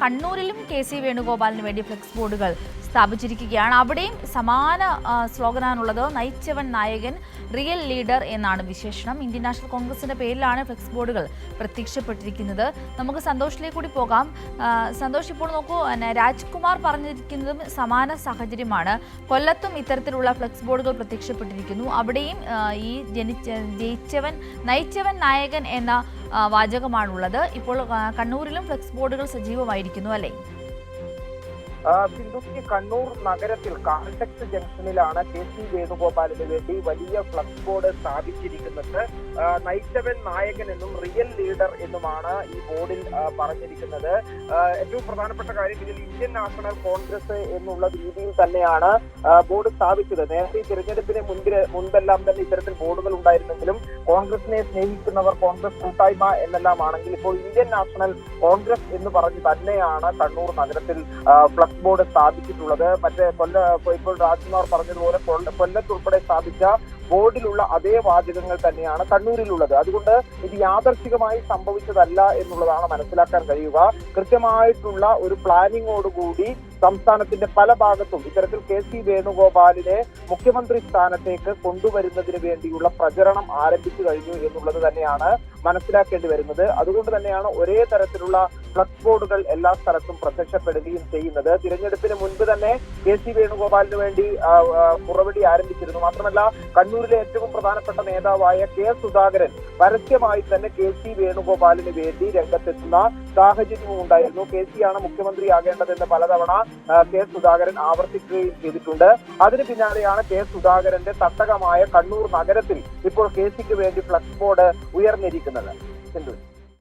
കണ്ണൂരിലും കെ.സി. വേണുഗോപാലിന് വേണ്ടി ഫ്ലെക്സ് ബോർഡുകൾ സ്ഥാപിച്ചിരിക്കുകയാണ്. അവിടെയും സമാന സ്ലോഗനാണുള്ളത്. നയിച്ചവൻ നായകൻ, റിയൽ ലീഡർ എന്നാണ് വിശേഷണം. ഇന്ത്യൻ നാഷണൽ കോൺഗ്രസിന്റെ പേരിലാണ് ഫ്ലെക്സ് ബോർഡുകൾ പ്രത്യക്ഷപ്പെട്ടിരിക്കുന്നത്. നമുക്ക് സന്തോഷിലേക്ക് കൂടി പോകാം. സന്തോഷ്, ഇപ്പോൾ നോക്കൂ, രാജ്കുമാർ പറഞ്ഞിരിക്കുന്നതും സമാന സാഹചര്യമാണ്. കൊല്ലത്തും ഇത്തരത്തിലുള്ള ഫ്ലെക്സ് ബോർഡുകൾ പ്രത്യക്ഷപ്പെട്ടിരിക്കുന്നു. അവിടെയും ഈ നയിച്ചവൻ നായകൻ എന്ന വാചകമാണുള്ളത്. ഇപ്പോൾ കണ്ണൂരിലും ഫ്ലെക്സ് ബോർഡുകൾ സജീവമായിരിക്കുന്നു, അല്ലേ? സിന്ധുക്ക് കണ്ണൂർ നഗരത്തിൽ കാൽടെക്സ് ജംഗ്ഷനിലാണ് കെ.സി. വേണുഗോപാലിന് വേണ്ടി വലിയ ഫ്ലക്സ് ബോർഡ് സ്ഥാപിച്ചിരിക്കുന്നത്. നയിച്ചവൻ നായകൻ എന്നും റിയൽ ലീഡർ എന്നുമാണ് ഈ ബോർഡിൽ പറഞ്ഞിരിക്കുന്നത്. ഏറ്റവും പ്രധാനപ്പെട്ട കാര്യം, ഇതിൽ ഇന്ത്യൻ നാഷണൽ കോൺഗ്രസ് എന്നുള്ള രീതിയിൽ തന്നെയാണ് ബോർഡ് സ്ഥാപിച്ചത്. നേരത്തെ തിരഞ്ഞെടുപ്പിന് മുൻപെല്ലാം തന്നെ ഇത്തരത്തിൽ ബോർഡുകൾ ഉണ്ടായിരുന്നെങ്കിലും കോൺഗ്രസിനെ സ്നേഹിക്കുന്നവർ കോൺഗ്രസ് കൂട്ടായ്മ എന്നെല്ലാം ആണെങ്കിൽ ഇപ്പോൾ ഇന്ത്യൻ നാഷണൽ കോൺഗ്രസ് എന്ന് പറഞ്ഞ് തന്നെയാണ് കണ്ണൂർ നഗരത്തിൽ ഫ്ലക്സ് ബോർഡ് സ്ഥാപിച്ചിട്ടുള്ളത്. ഇപ്പോൾ രാജ്കുമാർ പറഞ്ഞതുപോലെ കൊല്ലത്തുൾപ്പെടെ സ്ഥാപിച്ച ബോർഡിലുള്ള അതേ വാചകങ്ങൾ തന്നെയാണ് കണ്ണൂരിലുള്ളത്. അതുകൊണ്ട് ഇത് യാദർശികമായി സംഭവിച്ചതല്ല എന്നുള്ളതാണ് മനസ്സിലാക്കാൻ കഴിയുക. കൃത്യമായിട്ടുള്ള ഒരു പ്ലാനിങ്ങോടുകൂടി സംസ്ഥാനത്തിന്റെ പല ഭാഗത്തും ഇത്തരത്തിൽ കെ.സി. വേണുഗോപാലിനെ മുഖ്യമന്ത്രി സ്ഥാനത്തേക്ക് കൊണ്ടുവരുന്നതിന് വേണ്ടിയുള്ള പ്രചരണം ആരംഭിച്ചു കഴിഞ്ഞു എന്നുള്ളത് തന്നെയാണ് മനസ്സിലാക്കേണ്ടി വരുന്നത്. അതുകൊണ്ട് തന്നെയാണ് ഒരേ തരത്തിലുള്ള ഫ്ലക്സ് ബോർഡുകൾ എല്ലാ സ്ഥലത്തും പ്രത്യക്ഷപ്പെടുകയും ചെയ്യുന്നത്. തിരഞ്ഞെടുപ്പിന് മുൻപ് തന്നെ കെ.സി. വേണുഗോപാലിന് വേണ്ടി പുറവിടി ആരംഭിച്ചിരുന്നു. മാത്രമല്ല, കണ്ണൂരിലെ ഏറ്റവും പ്രധാനപ്പെട്ട നേതാവായ കെ. സുധാകരൻ പരസ്യമായി തന്നെ കെ.സി. വേണുഗോപാലിന് വേണ്ടി രംഗത്തെത്തുന്ന സാഹചര്യവും ഉണ്ടായിരുന്നു. കെ.സി. ആണ് മുഖ്യമന്ത്രിയാകേണ്ടതെന്ന് പലതവണ കെ. സുധാകരൻ ആവർത്തിക്കുകയും ചെയ്തിട്ടുണ്ട്. അതിന് പിന്നാലെയാണ് കെ. സുധാകരന്റെ തട്ടകമായ കണ്ണൂർ നഗരത്തിൽ ഇപ്പോൾ കെ.സിക്ക് വേണ്ടി ഫ്ലക്സ് ബോർഡ് ഉയർന്നിരിക്കുന്നത്.